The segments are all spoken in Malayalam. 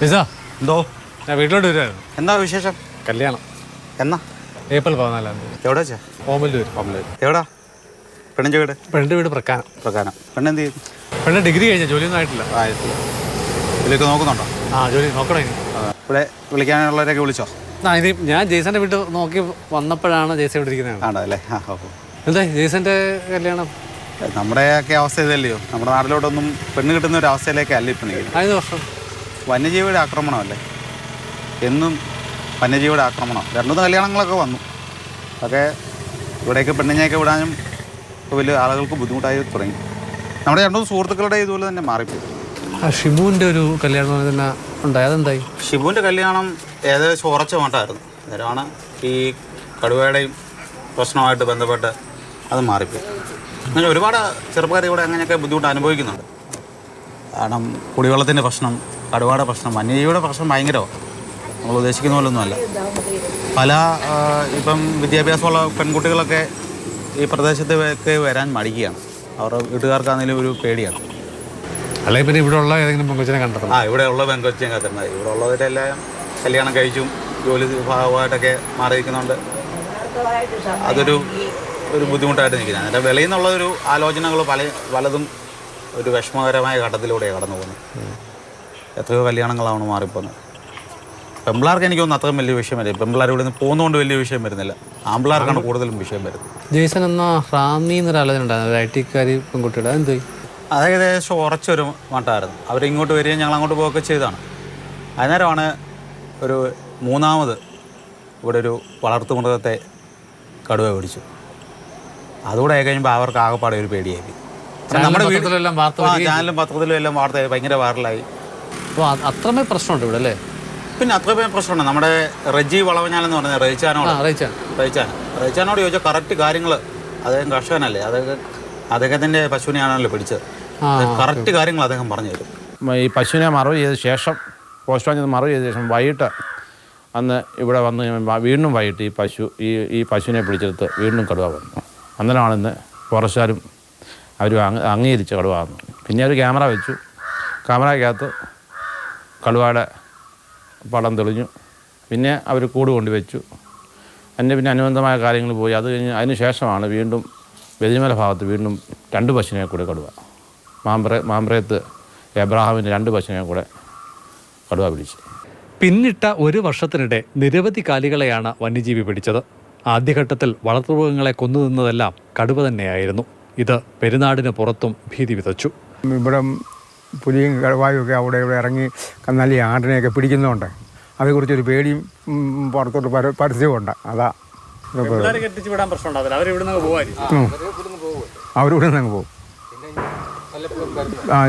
എന്തോ ഞാൻ വീട്ടിലോട്ട് വരുമായിരുന്നു. എന്താ വിശേഷം? കല്യാണം എന്നാ? ഏപ്രിൽ 14 എവിടെ വെച്ചാ? ഓമല്ലൂർ. എവിടാ? പെണ്ണിൻ്റെ വീട്? പെണ്ണിൻ്റെ വീട് പ്രക്കാനം. പെണ്ണെന്ത് ചെയ്തു? പെണ്ണ് ഡിഗ്രി കഴിഞ്ഞ, ജോലിയൊന്നും ആയിട്ടില്ല. ഇതിലേക്ക് നോക്കുന്നുണ്ടോ? ജോലി നോക്കണം ഇനി. ഇവിടെ വിളിക്കാനുള്ളവരൊക്കെ വിളിച്ചോ? ഇത് ഞാൻ ജെയ്സന്റെ വീട്ടിൽ നോക്കി വന്നപ്പോഴാണ് ജെയ്സൺ ഇവിടെ ഇരിക്കുന്നത്. ആണല്ലേ? എന്താ ജെയ്സന്റെ കല്യാണം? നമ്മുടെയൊക്കെ അവസ്ഥ ഇതല്ലയോ, നമ്മുടെ നാട്ടിലോട്ടൊന്നും പെണ്ണ് കിട്ടുന്ന ഒരു അവസ്ഥയിലേക്ക് അല്ല ഇപ്പം നിൽക്കുന്നത്. 5 വർഷം വന്യജീവിയുടെ ആക്രമണമല്ലേ, എന്നും വന്യജീവിയുടെ ആക്രമണം. 2-3 കല്യാണങ്ങളൊക്കെ വന്നു. അതൊക്കെ ഇവിടേക്ക് പെണ്ണിനെയൊക്കെ വിടാനും വലിയ ആളുകൾക്ക് ബുദ്ധിമുട്ടായി തുടങ്ങി. നമ്മുടെ 2 സുഹൃത്തുക്കളുടെ ഇതുപോലെ തന്നെ മാറിപ്പോയി. ഷിബുവിൻ്റെ ഒരു കല്യാണം തന്നെ ഉണ്ടായി, അതെന്തായി? ഷിബുവിൻ്റെ കല്യാണം ഏകദേശം ഉറച്ച മട്ടായിരുന്നു. അന്നേരമാണ് ഈ കടുവയുടെയും പ്രശ്നമായിട്ട് ബന്ധപ്പെട്ട് അത് മാറിപ്പോയി. അങ്ങനെ ഒരുപാട് ചെറുപ്പക്കാർ ഇവിടെ അങ്ങനെയൊക്കെ ബുദ്ധിമുട്ട് അനുഭവിക്കുന്നുണ്ട്. കാരണം കുടിവെള്ളത്തിൻ്റെ പ്രശ്നം, കടുവയുടെ പ്രശ്നം, വന്യജീവിയുടെ പ്രശ്നം ഭയങ്കരമാണ്. നമ്മൾ ഉദ്ദേശിക്കുന്ന പോലൊന്നുമല്ല. പല ഇപ്പം വിദ്യാഭ്യാസമുള്ള പെൺകുട്ടികളൊക്കെ ഈ പ്രദേശത്തേക്ക് വരാൻ മടിക്കുകയാണ്. അവരുടെ വീട്ടുകാർക്കാണെങ്കിലും ഒരു പേടിയാണ്. അല്ലെങ്കിൽ പിന്നെ ഇവിടെ ഉള്ള ഏതെങ്കിലും പെൺകൊച്ചിനെ കണ്ടെത്തണം. ഇവിടെ ഉള്ള പെൺകൊച്ചിനെ കണ്ടെത്തുന്നത്. ഇവിടെ ഉള്ളവരെല്ലാം കല്യാണം കഴിച്ചും ജോലി ഭാഗമായിട്ടൊക്കെ മാറിയിരിക്കുന്നുണ്ട്. അതൊരു ബുദ്ധിമുട്ടായിട്ട് നിൽക്കുന്നത്. അതിൻ്റെ വെളിയിൽ നിന്നുള്ള ഒരു ആലോചനകൾ പലതും ഒരു വിഷമകരമായ ഘട്ടത്തിലൂടെയാണ് കടന്നു പോകുന്നത്. എത്രയോ കല്യാണങ്ങളാണ് മാറിപ്പോകുന്നത്. പെമ്പിളാർക്ക് എനിക്ക് തോന്നുന്നു അത്രയും വലിയ വിഷയം വരും. പെമ്പിളാർ ഇവിടെ നിന്ന് പോകുന്നതുകൊണ്ട് വലിയ വിഷയം വരുന്നില്ല. ആമ്പിളാർക്കാണ് കൂടുതലും വിഷയം വരുന്നത്. ജെയ്സൺ എന്നാ റാന്നി എന്നൊരു ആലോചന ഉണ്ടായിരുന്നു, IT-കാരി പെൺകുട്ടിയുടെ. അതെന്ത്? അത് ഏകദേശം ഉറച്ചൊരു മട്ടായിരുന്നു. അവരിങ്ങോട്ട് വരികയും ഞങ്ങൾ അങ്ങോട്ട് പോവുകയൊക്കെ ചെയ്താണ്. അന്നേരമാണ് ഒരു 3ാമത് ഇവിടെ ഒരു വളർത്തുമൃഗത്തെ കടുവ പിടിച്ചു. അതുകൂടെ ആയി കഴിയുമ്പോൾ അവർക്ക് ആകെപ്പാടെ ഒരു പേടിയായി. നമ്മുടെ ചാനലും പത്രത്തിലും എല്ലാം വാർത്ത ഭയങ്കര വൈറലായി. അപ്പോൾ അത്രമേ പ്രശ്നമുണ്ട് ഇവിടെ അല്ലേ? പിന്നെ അത്രമേ പ്രശ്നമുണ്ട്. നമ്മുടെ റജി വളവഞ്ഞാലെന്ന് പറഞ്ഞ റയിച്ചാനോട് ചോദിച്ചാൽ കറക്റ്റ് കാര്യങ്ങൾ, അദ്ദേഹം കർഷകനല്ലേ, അദ്ദേഹത്തിൻ്റെ പശുവിനെയാണല്ലോ പിടിച്ചത്. കറക്റ്റ് കാര്യങ്ങൾ അദ്ദേഹം പറഞ്ഞു തരും. ഈ പശുവിനെ മറവ് ചെയ്ത ശേഷം, പോസ്റ്റ്മോർട്ടം ചെയ്ത് മറവ് ചെയ്ത ശേഷം വൈകിട്ട് അന്ന് ഇവിടെ വന്ന് വീണ്ടും വൈകിട്ട് ഈ പശുവിനെ പിടിച്ചെടുത്ത് വീണ്ടും കടുവ വന്നു. അന്നേരമാണിന്ന് ഫോറസ്റ്റുകാരും അവർ അംഗീകരിച്ച് കടുവ വന്നു. പിന്നെ ഒരു ക്യാമറ വെച്ചു. ക്യാമറയ്ക്കകത്ത് കടുവയുടെ പടം തെളിഞ്ഞു. പിന്നെ അവർ കൂട് കൊണ്ടുവച്ചു. പിന്നെ അനുബന്ധമായ കാര്യങ്ങൾ പോയി. അത് കഴിഞ്ഞ് അതിന് ശേഷമാണ് വീണ്ടും വെതിമല ഭാഗത്ത് വീണ്ടും 2 പശുവിനെ കൂടെ കടുവ, മാമ്പ്രയത്ത് എബ്രാഹാമിൻ്റെ 2 പശുവിനെ കൂടെ കടുവ പിടിച്ചു. പിന്നിട്ട 1 വർഷത്തിനിടെ നിരവധി കാലികളെയാണ് വന്യജീവി പിടിച്ചത്. ആദ്യഘട്ടത്തിൽ വളർത്തുമൃഗങ്ങളെ കൊന്നുതിന്നതെല്ലാം കടുവ തന്നെയായിരുന്നു. ഇത് പെരുന്നാടിന് പുറത്തും ഭീതി വിതച്ചു. ഇവിടെ പുലിയും കടുവായൊക്കെ അവിടെ ഇവിടെ ഇറങ്ങി കന്നാലി ആടിനെയൊക്കെ പിടിക്കുന്നുണ്ട്. അതേക്കുറിച്ചൊരു പേടിയും പുറത്തോട്ട് പരസ്യമുണ്ട്. അതാ അവരിവിടെ നിന്ന് അങ്ങ് പോകും.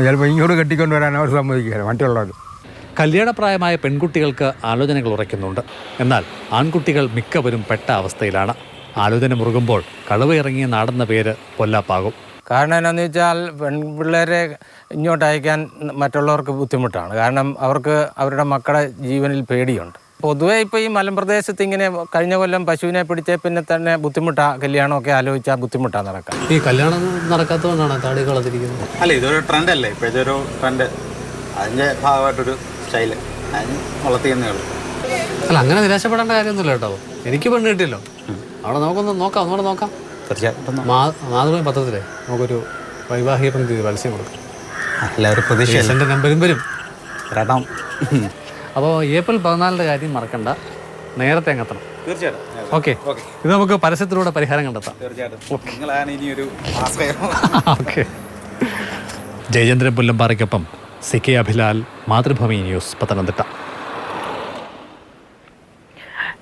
ചിലപ്പോൾ ഇങ്ങോട്ട് കെട്ടിക്കൊണ്ട് വരാൻ അവർ സമ്മതിക്കുകയില്ല മറ്റുള്ളവർ. കല്യാണപ്രായമായ പെൺകുട്ടികൾക്ക് ആലോചനകൾ ഉറയ്ക്കുന്നുണ്ട്. എന്നാൽ ആൺകുട്ടികൾ മിക്കവരും പെട്ട അവസ്ഥയിലാണ്. ആലോചന മുറുകുമ്പോൾ കടുവ ഇറങ്ങിയ നാടെന്ന പേര് പൊല്ലാപ്പാകും. കാരണം എന്താണെന്ന് വെച്ചാൽ പെൺപിള്ളേരെ ഇങ്ങോട്ട് അയക്കാൻ മറ്റുള്ളവർക്ക് ബുദ്ധിമുട്ടാണ്. കാരണം അവർക്ക് അവരുടെ മക്കളുടെ ജീവനിൽ പേടിയുണ്ട്. പൊതുവേ ഇപ്പോൾ ഈ മലമ്പ്രദേശത്ത് ഇങ്ങനെ കഴിഞ്ഞ കൊല്ലം പശുവിനെ പിടിച്ചേ പിന്നെ തന്നെ ബുദ്ധിമുട്ടാണ്. കല്യാണമൊക്കെ ആലോചിച്ചാൽ ബുദ്ധിമുട്ടാണ് നടക്കാൻ. ഈ കല്യാണം നടക്കാത്തതുകൊണ്ടാണ് താടി കളത്തിരിക്കുന്നത്. അല്ല, ഇതൊരു ട്രെൻഡല്ലേ, ഇപ്പോൾ ഇതൊരു ട്രെൻഡ്. അതിൻ്റെ ഭാഗമായിട്ടൊരു സ്റ്റൈല് അതിന് വളർത്തിയെന്നേ ഉള്ളൂ. അല്ല, അങ്ങനെ നിരാശപ്പെടേണ്ട കാര്യമൊന്നുമില്ല കേട്ടോ. എനിക്ക് പെണ്ണ് കിട്ടിയല്ലോ. അവിടെ നമുക്കൊന്ന് നോക്കാം, ഒന്നുകൂടെ നോക്കാം. തീർച്ചയായിട്ടും മാതൃഭൂമി പത്രത്തിലെ നമുക്കൊരു വൈവാഹിക പങ്ക്തി പരസ്യം കൊടുക്കും. എല്ലാവരും പ്രതീക്ഷ എൻ്റെ നമ്പരും വരും. അപ്പോൾ ഏപ്രിൽ 14 കാര്യം മറക്കണ്ട, നേരത്തെ അങ്ങെത്തണം. തീർച്ചയായിട്ടും. ഓക്കെ, ഇത് നമുക്ക് പരസ്യത്തിലൂടെ പരിഹാരം കണ്ടെത്താം. ഓക്കെ. ജയചന്ദ്രൻ പുല്ലമ്പാറയ്ക്കൊപ്പം CK Abhilal, Mathrubhumi news, Pathanamthitta.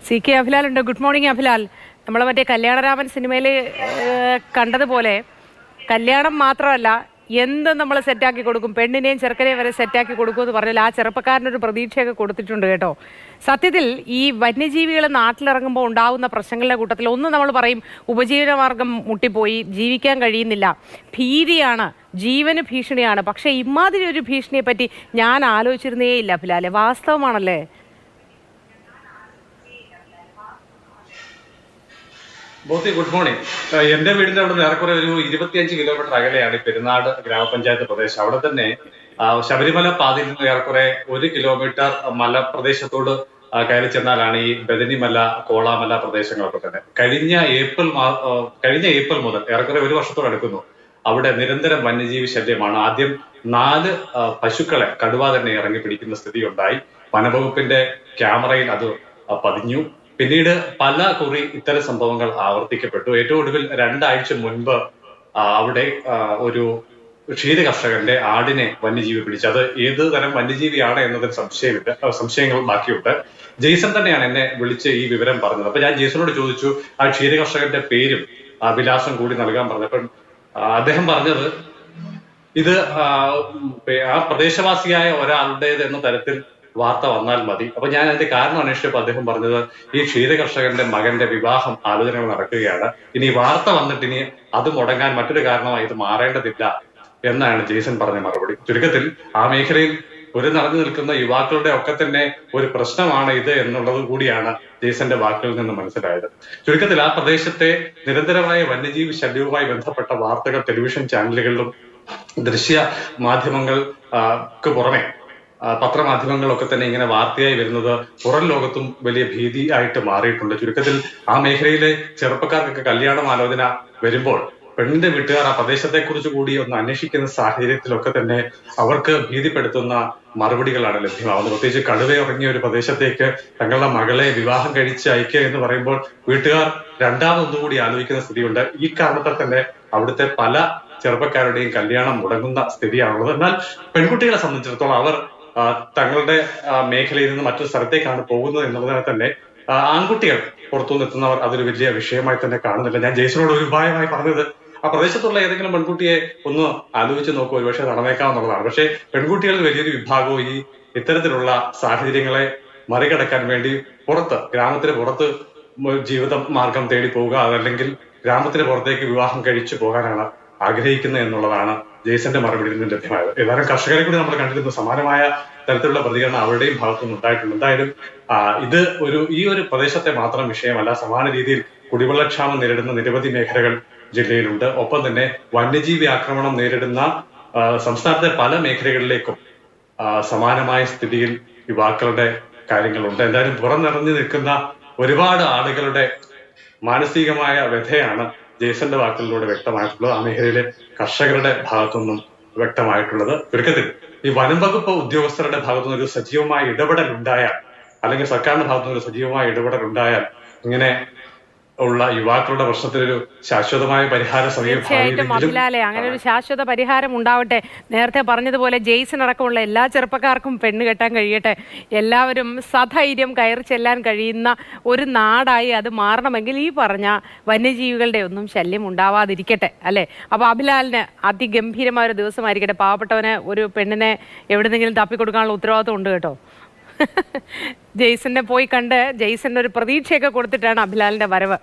CK അഭിലാലുണ്ട്. Good morning Abhilal. നമ്മൾ മറ്റേ കല്യാണരാമൻ സിനിമയിൽ കണ്ടതുപോലെ കല്യാണം മാത്രമല്ല, എന്ത് നമ്മൾ സെറ്റാക്കി കൊടുക്കും, പെണ്ണിനെയും ചെറുക്കനെയും വരെ സെറ്റാക്കി കൊടുക്കുമെന്ന് പറഞ്ഞാൽ ആ ചെറുപ്പക്കാരനൊരു പ്രതീക്ഷയൊക്കെ കൊടുത്തിട്ടുണ്ട് കേട്ടോ. സത്യത്തിൽ ഈ വന്യജീവികൾ നാട്ടിലിറങ്ങുമ്പോൾ ഉണ്ടാകുന്ന പ്രശ്നങ്ങളുടെ കൂട്ടത്തിൽ ഒന്ന് നമ്മൾ പറയും ഉപജീവനമാർഗം മുട്ടിപ്പോയി, ജീവിക്കാൻ കഴിയുന്നില്ല, ഭീതിയാണ്, ജീവന് ഭീഷണിയാണ്. പക്ഷേ ഇമാതിരി ഒരു ഭീഷണിയെ പറ്റി ഞാൻ ആലോചിച്ചിരുന്നേ ഇല്ല അഭിലാലെ. വാസ്തവമാണല്ലേ? ബോത്തി, ഗുഡ് മോർണിംഗ്. എന്റെ വീടിന്റെ അവിടെ നിന്ന് ഏറെക്കുറെ ഒരു 25 കിലോമീറ്റർ അകലെയാണ് ഈ പെരുന്നാട് ഗ്രാമപഞ്ചായത്ത് പ്രദേശം. അവിടെ തന്നെ ശബരിമല പാതയിൽ നിന്ന് ഏറെക്കുറെ 1 കിലോമീറ്റർ മലപ്രദേശത്തോട് കയറി ചെന്നാലാണ് ഈ ബദനിമല, കോളാമല പ്രദേശങ്ങളൊക്കെ തന്നെ. കഴിഞ്ഞ ഏപ്രിൽ മുതൽ ഏറെക്കുറെ 1 വർഷത്തോട് അടുക്കുന്നു അവിടെ നിരന്തരം വന്യജീവി ശല്യമാണ്. ആദ്യം 4 പശുക്കളെ കടുവ തന്നെ ഇറങ്ങി പിടിക്കുന്ന സ്ഥിതി ഉണ്ടായി. വനവകുപ്പിന്റെ ക്യാമറയിൽ അത് പതിഞ്ഞു. പിന്നീട് പല കുറി ഇത്തരം സംഭവങ്ങൾ ആവർത്തിക്കപ്പെട്ടു. ഏറ്റവും ഒടുവിൽ 2 ആഴ്ച മുൻപ് അവിടെ ഒരു ക്ഷീര കർഷകന്റെ ആടിനെ വന്യജീവി പിടിച്ചു. അത് ഏത് തരം വന്യജീവിയാണ് എന്നതിൽ സംശയങ്ങൾ ബാക്കിയുണ്ട്. ജെയ്സൺ തന്നെയാണ് എന്നെ വിളിച്ച് ഈ വിവരം പറഞ്ഞത്. അപ്പൊ ഞാൻ ജെയ്സണോട് ചോദിച്ചു ആ ക്ഷീര കർഷകന്റെ പേരും വിലാസം കൂടി നൽകാൻ പറഞ്ഞപ്പോൾ അദ്ദേഹം പറഞ്ഞത് ഇത് ആ പ്രദേശവാസിയായ ഒരാളുടേത് എന്ന തരത്തിൽ വാർത്ത വന്നാൽ മതി. അപ്പൊ ഞാൻ അതിന്റെ കാരണം അന്വേഷിച്ചപ്പോൾ അദ്ദേഹം പറഞ്ഞത് ഈ ക്ഷീര കർഷകന്റെ മകന്റെ വിവാഹം ആലോചനകൾ നടക്കുകയാണ്. ഇനി വാർത്ത വന്നിട്ട് ഇനി അത് മുടങ്ങാൻ മറ്റൊരു കാരണമായി ഇത് മാറേണ്ടതില്ല എന്നാണ് ജെയ്സൺ പറഞ്ഞ മറുപടി. ചുരുക്കത്തിൽ ആ മേഖലയിൽ നിറഞ്ഞു നിൽക്കുന്ന യുവാക്കളുടെ ഒക്കെ തന്നെ ഒരു പ്രശ്നമാണ് ഇത് എന്നുള്ളത് കൂടിയാണ് ജെയ്സന്റെ വാക്കുകളിൽ നിന്ന് മനസ്സിലായത്. ചുരുക്കത്തിൽ ആ പ്രദേശത്തെ നിരന്തരമായ വന്യജീവി ശല്യവുമായി ബന്ധപ്പെട്ട വാർത്തകൾ ടെലിവിഷൻ ചാനലുകളിലും ദൃശ്യ മാധ്യമങ്ങൾക്ക് പുറമെ പത്രമാധ്യമങ്ങളിലൊക്കെ തന്നെ ഇങ്ങനെ വാർത്തയായി വരുന്നത് പുറം ലോകത്തും വലിയ ഭീതിയായിട്ട് മാറിയിട്ടുണ്ട്. ചുരുക്കത്തിൽ ആ മേഖലയിലെ ചെറുപ്പക്കാർക്കൊക്കെ കല്യാണാലോചന വരുമ്പോൾ പെണ്ണിന്റെ വീട്ടുകാർ ആ പ്രദേശത്തെ കുറിച്ച് കൂടി ഒന്ന് അന്വേഷിക്കുന്ന സാഹചര്യത്തിലൊക്കെ തന്നെ അവർക്ക് ഭീതിപ്പെടുത്തുന്ന മറുപടികളാണ് ലഭ്യമാവുന്നത്. പ്രത്യേകിച്ച് കടുവയിറങ്ങിയ ഒരു പ്രദേശത്തേക്ക് തങ്ങളുടെ മകളെ വിവാഹം കഴിച്ച് അയക്കുക എന്ന് പറയുമ്പോൾ വീട്ടുകാർ രണ്ടാമതൊന്നുകൂടി ആലോചിക്കുന്ന സ്ഥിതിയുണ്ട്. ഈ കാരണത്താൽ തന്നെ അവിടുത്തെ പല ചെറുപ്പക്കാരുടെയും കല്യാണം മുടങ്ങുന്ന സ്ഥിതിയാണുള്ളത്. എന്നാൽ പെൺകുട്ടികളെ സംബന്ധിച്ചിടത്തോളം അവർ തങ്ങളുടെ മേഖലയിൽ നിന്ന് മറ്റൊരു സ്ഥലത്തേക്കാണ് പോകുന്നത് എന്നുള്ളതിനെ തന്നെ ആൺകുട്ടികൾ പുറത്തുനിന്ന് എത്തുന്നവർ അതൊരു വലിയ വിഷയമായി തന്നെ കാണുന്നില്ല. ഞാൻ ജെയ്സനോട് ഒരു ഉപായമായി പറഞ്ഞത് ആ പ്രദേശത്തുള്ള ഏതെങ്കിലും പെൺകുട്ടിയെ ഒന്ന് ആലോചിച്ച് നോക്കുക, ഒരുപക്ഷെ നടന്നേക്കാവുന്നതാണ്. പക്ഷെ പെൺകുട്ടികളിൽ വലിയൊരു വിഭാഗവും ഈ ഇത്തരത്തിലുള്ള സാഹചര്യങ്ങളെ മറികടക്കാൻ വേണ്ടി ഗ്രാമത്തിന് പുറത്ത് ജീവിത മാർഗം തേടി പോവുക, അതല്ലെങ്കിൽ ഗ്രാമത്തിന് പുറത്തേക്ക് വിവാഹം കഴിച്ചു പോകാനാണ് ആഗ്രഹിക്കുന്നത് എന്നുള്ളതാണ് ജെയ്സന്റെ മറുപടിയിൽ നിന്ന് ലഭ്യമായത്. ഏതായാലും കർഷകരെ കൂടി നമ്മൾ കണ്ടിരുന്നു. സമാനമായ തരത്തിലുള്ള പ്രതികരണം അവരുടെയും ഭാഗത്തുനിന്ന് ഉണ്ടായിട്ടുണ്ട്. എന്തായാലും ഇത് ഈ ഒരു പ്രദേശത്തെ മാത്രം വിഷയമല്ല. സമാന രീതിയിൽ കുടിവെള്ളക്ഷാമം നേരിടുന്ന നിരവധി മേഖലകൾ ജില്ലയിലുണ്ട്. ഒപ്പം തന്നെ വന്യജീവി ആക്രമണം നേരിടുന്ന സംസ്ഥാനത്തെ പല മേഖലകളിലേക്കും സമാനമായ സ്ഥിതിയിൽ യുവാക്കളുടെ കാര്യങ്ങളുണ്ട്. എന്തായാലും നിറഞ്ഞു നിൽക്കുന്ന ഒരുപാട് ആളുകളുടെ മാനസികമായ വ്യഥയാണ് ജെയ്സന്റെ വാക്കുകളിലൂടെ വ്യക്തമായിട്ടുള്ളത്. ആ മേഖലയിലെ കർഷകരുടെ ഭാഗത്തുനിന്നും വ്യക്തമായിട്ടുള്ളത്. ചുരുക്കത്തിൽ ഈ വനം വകുപ്പ് ഉദ്യോഗസ്ഥരുടെ ഭാഗത്തുനിന്ന് ഒരു സജീവമായ ഇടപെടൽ ഉണ്ടായാൽ, അല്ലെങ്കിൽ സർക്കാരിന്റെ ഭാഗത്തുനിന്ന് ഒരു സജീവമായ ഇടപെടൽ ഉണ്ടായാൽ ഇങ്ങനെ ഉള്ള യുവാക്കളുടെ പ്രശ്നത്തിനൊരു ശാശ്വതമായ പരിഹാര തീർച്ചയായിട്ടും അഭിലാലെ അങ്ങനെ ഒരു ശാശ്വത പരിഹാരം ഉണ്ടാവട്ടെ. നേരത്തെ പറഞ്ഞതുപോലെ ജെയ്സൺ അടക്കമുള്ള എല്ലാ ചെറുപ്പക്കാർക്കും പെണ്ണ് കെട്ടാൻ കഴിയട്ടെ. എല്ലാവരും സധൈര്യം കയറി ചെല്ലാൻ കഴിയുന്ന ഒരു നാടായി അത് മാറണമെങ്കിൽ ഈ പറഞ്ഞ വന്യജീവികളുടെ ഒന്നും ശല്യം ഉണ്ടാവാതിരിക്കട്ടെ, അല്ലേ? അപ്പോൾ അഭിലാലിന് അതിഗംഭീരമായ ഒരു ദിവസമായിരിക്കട്ടെ. പാവപ്പെട്ടവന് ഒരു പെണ്ണിനെ എവിടെന്നെങ്കിലും തപ്പിക്കൊടുക്കാനുള്ള ഉത്തരവാദിത്വം ഉണ്ട് കേട്ടോ. ജെയ്സനെ പോയി കണ്ട് ജെയ്സന്റെ ഒരു പ്രതീക്ഷയൊക്കെ കൊടുത്തിട്ടാണ് അഭിലാലിന്റെ വരവ്.